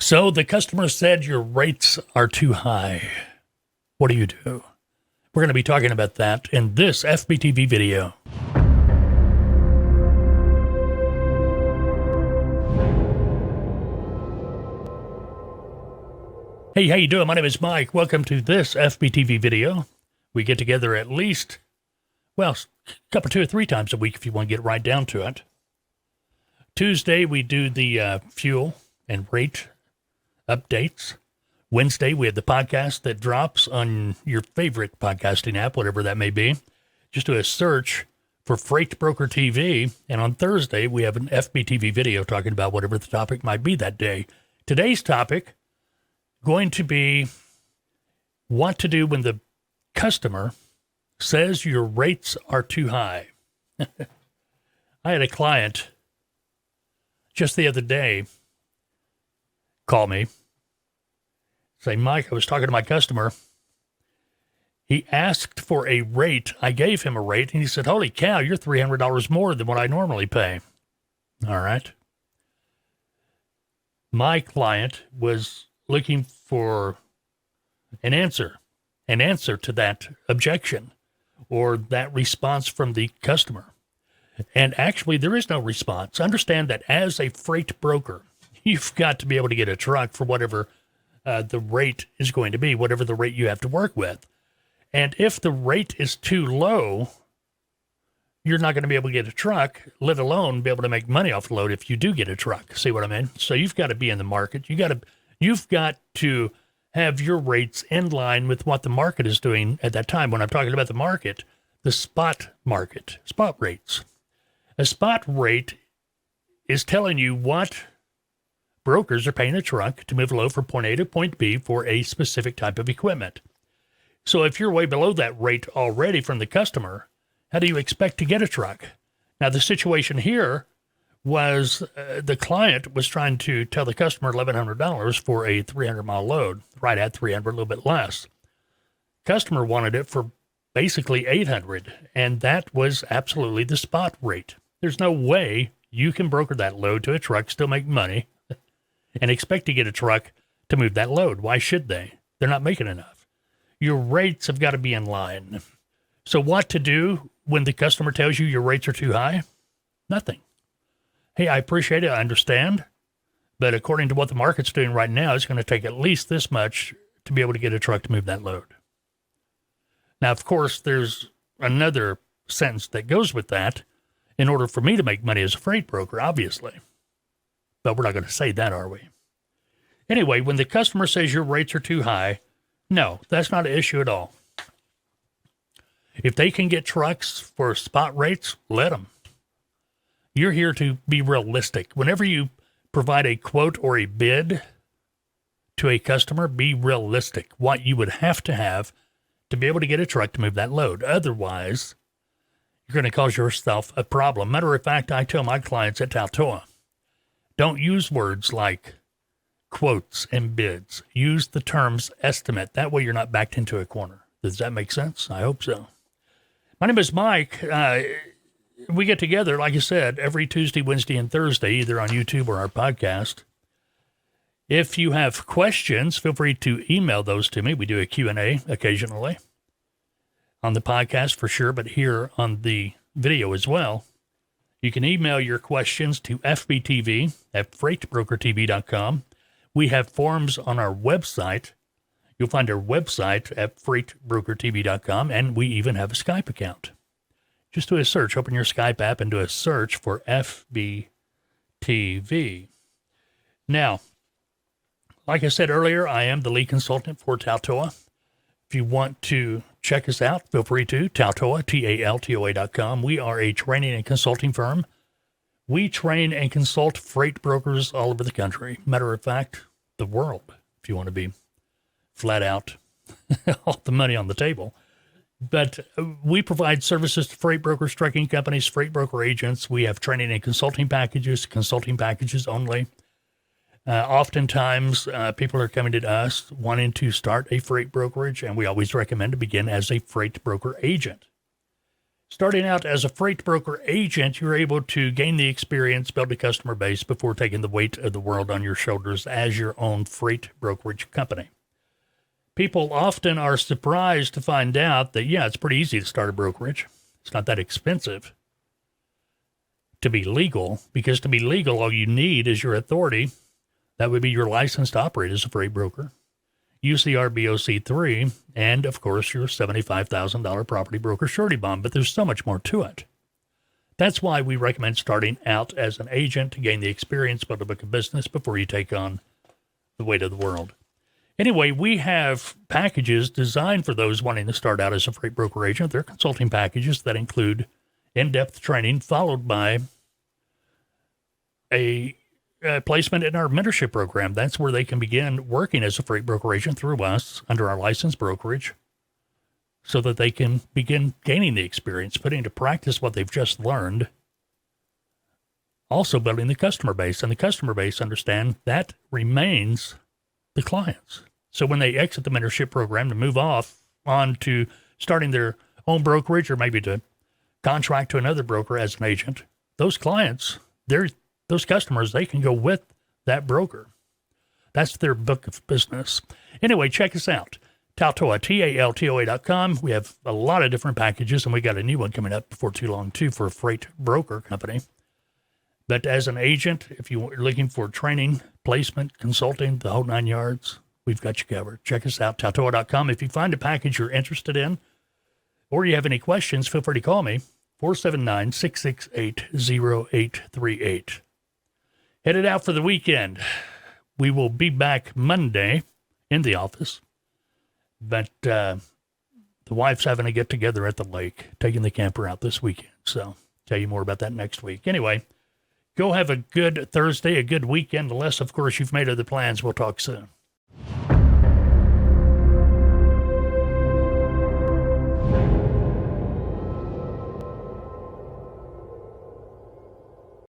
So the customer said your rates are too high. What do you do? We're going to be talking about that in this FBTV video. Hey, how you doing? My name is Mike. Welcome to this FBTV video. We get together at least, well, a couple, 2 or 3 times a week if you want to get right down to it. Tuesday, we do the fuel and rate updates. Wednesday, we have the podcast that drops on your favorite podcasting app, whatever that may be. Just do a search for Freight Broker TV. And on Thursday, we have an FBTV video talking about whatever the topic might be that day. Today's topic going to be what to do when the customer says your rates are too high. I had a client just the other day call me, say, Mike, I was talking to my customer. He asked for a rate. I gave him a rate, and he said, holy cow, you're $300 more than what I normally pay. All right. My client was looking for an answer to that objection or that response from the customer. And actually, there is no response. Understand that as a freight broker, you've got to be able to get a truck for whatever the rate is going to be, whatever the rate you have to work with. And if the rate is too low, you're not going to be able to get a truck, let alone be able to make money off the load if you do get a truck. See what I mean? So you've got to be in the market. You've got to have your rates in line with what the market is doing at that time. When I'm talking about the market, the spot market, spot rates. A spot rate is telling you what brokers are paying a truck to move a load from point A to point B for a specific type of equipment. So if you're way below that rate already from the customer, how do you expect to get a truck? Now, the situation here was the client was trying to tell the customer $1,100 for a 300-mile load, right at 300, a little bit less. Customer wanted it for basically $800, and that was absolutely the spot rate. There's no way you can broker that load to a truck, still make money, and expect to get a truck to move that load. Why should they? They're not making enough. Your rates have got to be in line. So what to do when the customer tells you your rates are too high? Nothing. Hey, I appreciate it. I understand. But according to what the market's doing right now, it's going to take at least this much to be able to get a truck to move that load. Now, of course, there's another sentence that goes with that in order for me to make money as a freight broker, obviously. But we're not going to say that, are we? Anyway, when the customer says your rates are too high, no, that's not an issue at all. If they can get trucks for spot rates, let them. You're here to be realistic. Whenever you provide a quote or a bid to a customer, be realistic. What you would have to be able to get a truck to move that load. Otherwise, you're going to cause yourself a problem. Matter of fact, I tell my clients at Tautoa, don't use words like quotes and bids. Use the terms estimate. That way you're not backed into a corner. Does that make sense? I hope so. My name is Mike. We get together, like I said, every Tuesday, Wednesday, and Thursday, either on YouTube or our podcast. If you have questions, feel free to email those to me. We do a Q&A occasionally on the podcast for sure, but here on the video as well. You can email your questions to fbtv@freightbrokertv.com. We have forms on our website. You'll find our website at freightbrokertv.com, and we even have a Skype account. Just do a search. Open your Skype app and do a search for FBTV. Now, like I said earlier, I am the lead consultant for Tautoa. If you want to check us out, feel free to. Tautoa, TALTOA.com. We are a training and consulting firm. We train and consult freight brokers all over the country. Matter of fact, the world, if you want to be flat out, all the money on the table. But we provide services to freight brokers, trucking companies, freight broker agents. We have training and consulting packages only. Oftentimes, people are coming to us wanting to start a freight brokerage, and we always recommend to begin as a freight broker agent. Starting out as a freight broker agent, you're able to gain the experience, build a customer base before taking the weight of the world on your shoulders as your own freight brokerage company. People often are surprised to find out that, yeah, it's pretty easy to start a brokerage. It's not that expensive to be legal, because to be legal, all you need is your authority. That would be your license to operate as a freight broker, UCR BOC3, and, of course, your $75,000 property broker surety bond. But there's so much more to it. That's why we recommend starting out as an agent to gain the experience, build a book of business before you take on the weight of the world. Anyway, we have packages designed for those wanting to start out as a freight broker agent. They're consulting packages that include in-depth training followed by a placement in our mentorship program. That's where they can begin working as a freight broker agent through us under our licensed brokerage so that they can begin gaining the experience, putting into practice what they've just learned, also building the customer base. And the customer base, understand, that remains the clients. So when they exit the mentorship program to move on to starting their own brokerage or maybe to contract to another broker as an agent, those clients, those customers, they can go with that broker. That's their book of business. Anyway, check us out. Taltoa, TALTOA.com. We have a lot of different packages, and we got a new one coming up before too long, too, for a freight broker company. But as an agent, if you're looking for training, placement, consulting, the whole 9 yards, we've got you covered. Check us out, Taltoa.com. If you find a package you're interested in, or you have any questions, feel free to call me, 479-668-0838. Headed out for the weekend. We will be back Monday in the office, but the wife's having a get-together at the lake, taking the camper out this weekend. So tell you more about that next week. Anyway, go have a good Thursday, a good weekend, unless, of course, you've made other plans. We'll talk soon.